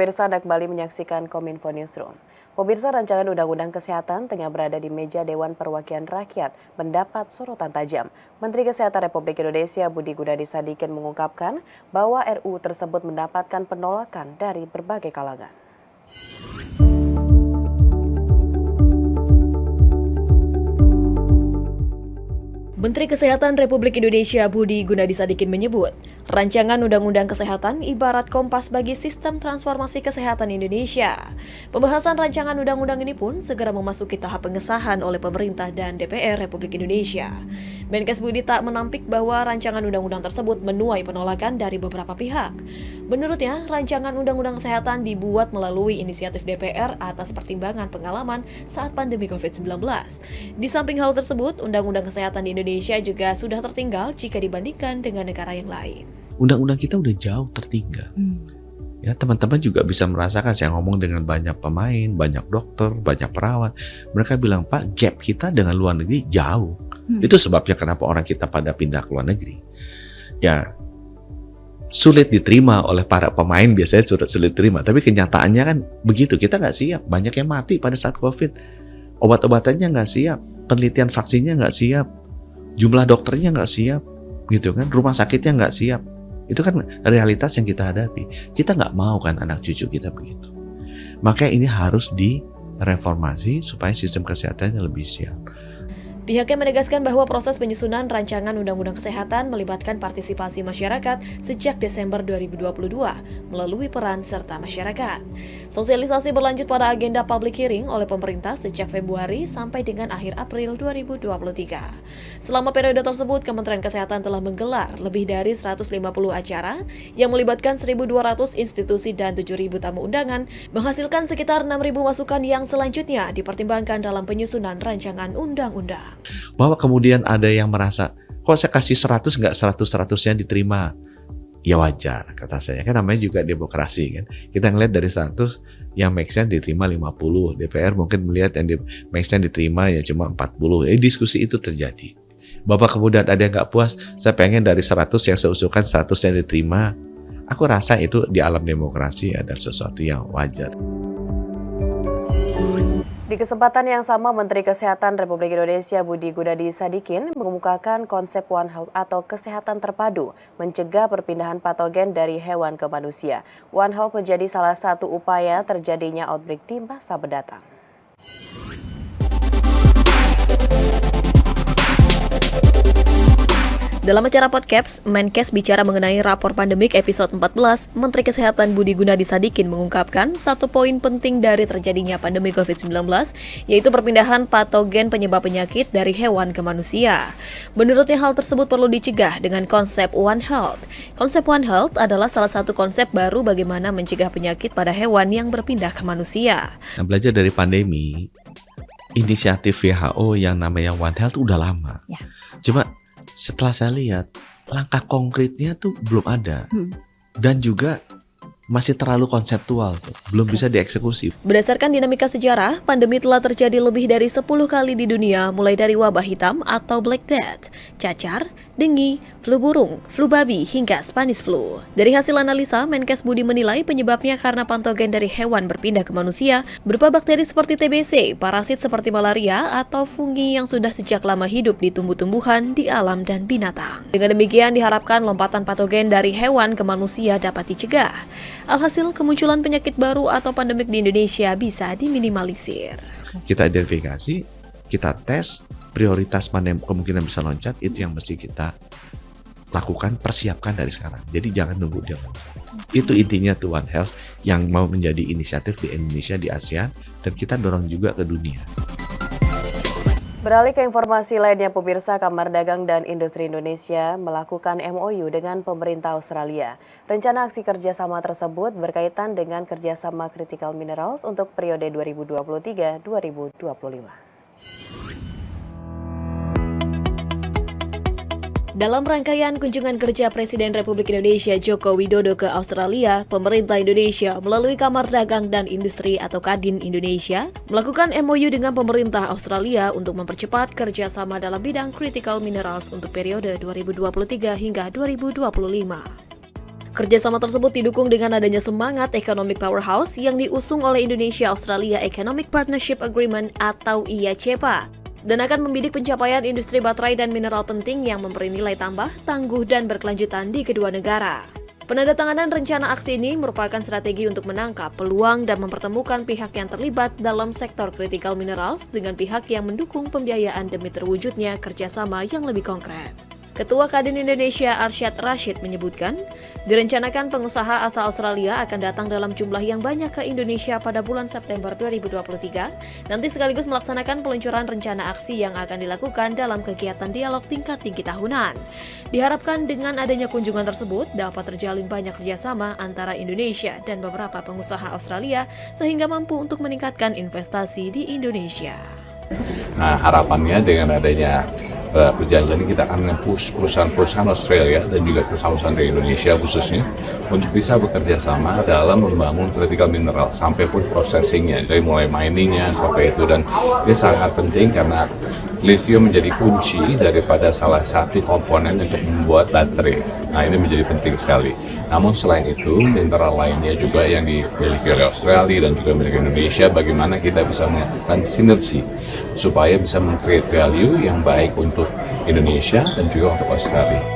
pemirsa, Anda kembali menyaksikan Kominfo Newsroom. Pemirsa, rancangan Undang-Undang Kesehatan tengah berada di meja Dewan Perwakilan Rakyat mendapat sorotan tajam. Menteri Kesehatan Republik Indonesia Budi Gunadi Sadikin mengungkapkan bahwa RUU tersebut mendapatkan penolakan dari berbagai kalangan. Menteri Kesehatan Republik Indonesia Budi Gunadi Sadikin menyebut, rancangan Undang-Undang Kesehatan ibarat kompas bagi sistem transformasi kesehatan Indonesia. Pembahasan rancangan undang-undang ini pun segera memasuki tahap pengesahan oleh pemerintah dan DPR Republik Indonesia. Menkes Budi tak menampik bahwa rancangan undang-undang tersebut menuai penolakan dari beberapa pihak. Menurutnya, rancangan Undang-Undang Kesehatan dibuat melalui inisiatif DPR atas pertimbangan pengalaman saat pandemi COVID-19. Di samping hal tersebut, Undang-Undang Kesehatan di Indonesia juga sudah tertinggal jika dibandingkan dengan negara yang lain. Undang-undang kita udah jauh tertinggal. Ya, teman-teman juga bisa merasakan, saya ngomong dengan banyak pemain, banyak dokter, banyak perawat. Mereka bilang, Pak, gap kita dengan luar negeri jauh. Itu sebabnya kenapa orang kita pada pindah ke luar negeri. Ya, sulit diterima oleh para pemain, biasanya sulit diterima. Tapi kenyataannya kan begitu, kita nggak siap. Banyak yang mati pada saat COVID. Obat-obatannya nggak siap, penelitian vaksinnya nggak siap, jumlah dokternya nggak siap, gitu kan? Rumah sakitnya nggak siap. Itu kan realitas yang kita hadapi. Kita nggak mau kan anak cucu kita begitu. Makanya ini harus direformasi supaya sistem kesehatannya lebih siap. Pihaknya menegaskan bahwa proses penyusunan rancangan Undang-Undang Kesehatan melibatkan partisipasi masyarakat sejak Desember 2022 melalui peran serta masyarakat. Sosialisasi berlanjut pada agenda public hearing oleh pemerintah sejak Februari sampai dengan akhir April 2023. Selama periode tersebut, Kementerian Kesehatan telah menggelar lebih dari 150 acara yang melibatkan 1.200 institusi dan 7.000 tamu undangan, menghasilkan sekitar 6.000 masukan yang selanjutnya dipertimbangkan dalam penyusunan rancangan undang-undang. Bahwa kemudian ada yang merasa, kok saya kasih 100 nggak 100-100-nya diterima? Ya wajar, kata saya. Kan namanya juga demokrasi kan. Kita ngeliat dari 100 yang make sense diterima 50. DPR mungkin melihat yang make sense diterima ya cuma 40. Diskusi itu terjadi. Bahwa kemudian ada yang nggak puas, saya pengen dari 100 yang saya usulkan 100 yang diterima. Aku rasa itu di alam demokrasi ada sesuatu yang wajar. Di kesempatan yang sama, Menteri Kesehatan Republik Indonesia Budi Gunadi Sadikin mengemukakan konsep One Health atau kesehatan terpadu, mencegah perpindahan patogen dari hewan ke manusia. One Health menjadi salah satu upaya terjadinya outbreak di masa mendatang. Dalam acara Podcasts, Menkes bicara mengenai rapor pandemik episode 14, Menteri Kesehatan Budi Gunadi Sadikin mengungkapkan satu poin penting dari terjadinya pandemi COVID-19, yaitu perpindahan patogen penyebab penyakit dari hewan ke manusia. Menurutnya hal tersebut perlu dicegah dengan konsep One Health. Konsep One Health adalah salah satu konsep baru bagaimana mencegah penyakit pada hewan yang berpindah ke manusia. Nah, belajar dari pandemi, inisiatif WHO yang namanya One Health udah lama. Ya. Cuma setelah saya lihat, langkah konkretnya tuh belum ada. Dan juga masih terlalu konseptual tuh, belum bisa dieksekusi. Berdasarkan dinamika sejarah, pandemi telah terjadi lebih dari 10 kali di dunia, mulai dari wabah hitam atau Black Death, cacar, dengue, flu burung, flu babi, hingga Spanish flu. Dari hasil analisa, Menkes Budi menilai penyebabnya karena patogen dari hewan berpindah ke manusia berupa bakteri seperti TBC, parasit seperti malaria, atau fungi yang sudah sejak lama hidup di tumbuh-tumbuhan, di alam, dan binatang. Dengan demikian, diharapkan lompatan patogen dari hewan ke manusia dapat dicegah. Alhasil, kemunculan penyakit baru atau pandemik di Indonesia bisa diminimalisir. Kita identifikasi, kita tes, prioritas mana yang kemungkinan bisa loncat, itu yang mesti kita lakukan, persiapkan dari sekarang. Jadi jangan nunggu dia loncat. Itu intinya tuh One Health yang mau menjadi inisiatif di Indonesia, di ASEAN, dan kita dorong juga ke dunia. Beralih ke informasi lainnya, pemirsa, Kamar Dagang dan Industri Indonesia melakukan MOU dengan pemerintah Australia. Rencana aksi kerjasama tersebut berkaitan dengan kerjasama Critical Minerals untuk periode 2023-2025. Dalam rangkaian kunjungan kerja Presiden Republik Indonesia Joko Widodo ke Australia, pemerintah Indonesia melalui Kamar Dagang dan Industri atau Kadin Indonesia melakukan MOU dengan pemerintah Australia untuk mempercepat kerjasama dalam bidang critical minerals untuk periode 2023 hingga 2025. Kerjasama tersebut didukung dengan adanya semangat Economic Powerhouse yang diusung oleh Indonesia-Australia Economic Partnership Agreement atau IACPA, dan akan membidik pencapaian industri baterai dan mineral penting yang memberi nilai tambah, tangguh, dan berkelanjutan di kedua negara. Penandatanganan rencana aksi ini merupakan strategi untuk menangkap peluang dan mempertemukan pihak yang terlibat dalam sektor critical minerals dengan pihak yang mendukung pembiayaan demi terwujudnya kerjasama yang lebih konkret. Ketua Kadin Indonesia Arsyad Rashid menyebutkan, direncanakan pengusaha asal Australia akan datang dalam jumlah yang banyak ke Indonesia pada bulan September 2023, nanti sekaligus melaksanakan peluncuran rencana aksi yang akan dilakukan dalam kegiatan dialog tingkat tinggi tahunan. Diharapkan dengan adanya kunjungan tersebut dapat terjalin banyak kerjasama antara Indonesia dan beberapa pengusaha Australia sehingga mampu untuk meningkatkan investasi di Indonesia. Nah, harapannya dengan adanya perjanjian ini kita akan mempush perusahaan-perusahaan Australia dan juga perusahaan-perusahaan dari Indonesia khususnya untuk bisa bekerja sama dalam membangun critical mineral sampai pun processingnya, dari mulai miningnya sampai itu, dan ini sangat penting karena lithium menjadi kunci daripada salah satu komponen untuk membuat baterai. Nah, ini menjadi penting sekali. Namun selain itu, mineral lainnya juga yang dimiliki oleh Australia dan juga milik Indonesia, bagaimana kita bisa melakukan sinergi supaya bisa meng-create value yang baik untuk Indonesia dan juga untuk Australia.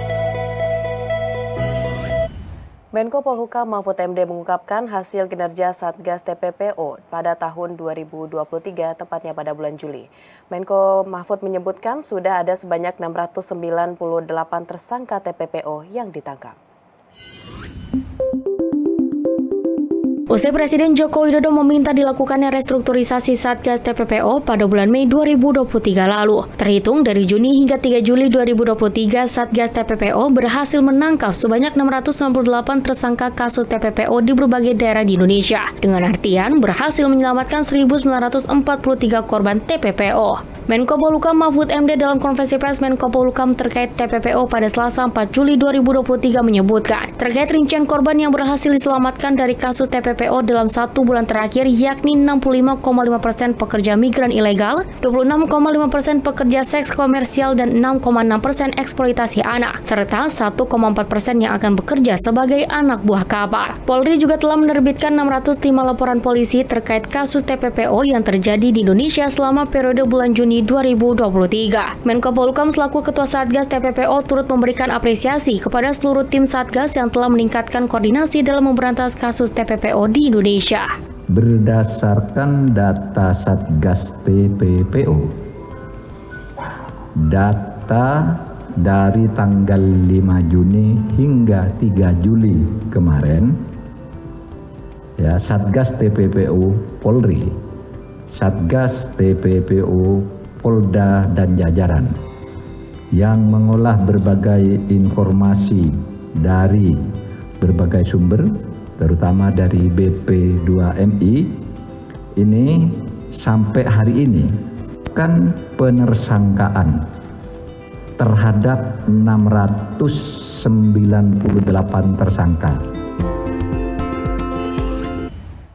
Menko Polhukam Mahfud MD mengungkapkan hasil kinerja Satgas TPPO pada tahun 2023, tepatnya pada bulan Juli. Menko Mahfud menyebutkan sudah ada sebanyak 698 tersangka TPPO yang ditangkap. Usai Presiden Joko Widodo meminta dilakukannya restrukturisasi Satgas TPPO pada bulan Mei 2023 lalu. Terhitung dari Juni hingga 3 Juli 2023, Satgas TPPO berhasil menangkap sebanyak 698 tersangka kasus TPPO di berbagai daerah di Indonesia. Dengan artian berhasil menyelamatkan 1.943 korban TPPO. Menko Polhukam Mahfud MD dalam konferensi pers Menko Polhukam terkait TPPO pada Selasa 4 Juli 2023 menyebutkan, terkait rincian korban yang berhasil diselamatkan dari kasus TPPO dalam 1 bulan terakhir, yakni 65,5% pekerja migran ilegal, 26,5% pekerja seks komersial, dan 6,6% eksploitasi anak, serta 1,4% yang akan bekerja sebagai anak buah kapal. Polri juga telah menerbitkan 605 laporan polisi terkait kasus TPPO yang terjadi di Indonesia selama periode bulan Juni 2023. Menko Polhukam selaku Ketua Satgas TPPO turut memberikan apresiasi kepada seluruh tim Satgas yang telah meningkatkan koordinasi dalam memberantas kasus TPPO di Indonesia. Berdasarkan data Satgas TPPO, data dari tanggal 5 Juni hingga 3 Juli kemarin, ya, Satgas TPPO Polri, Satgas TPPO Polda dan jajaran yang mengolah berbagai informasi dari berbagai sumber, terutama dari BP2MI, ini sampai hari ini kan penersangkaan terhadap 698 tersangka.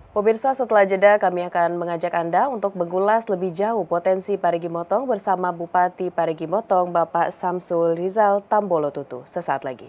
Pemirsa, setelah jeda kami akan mengajak Anda untuk mengulas lebih jauh potensi Parigi Motong bersama Bupati Parigi Motong Bapak Samsul Rizal Tambolo Tutu. Sesaat lagi.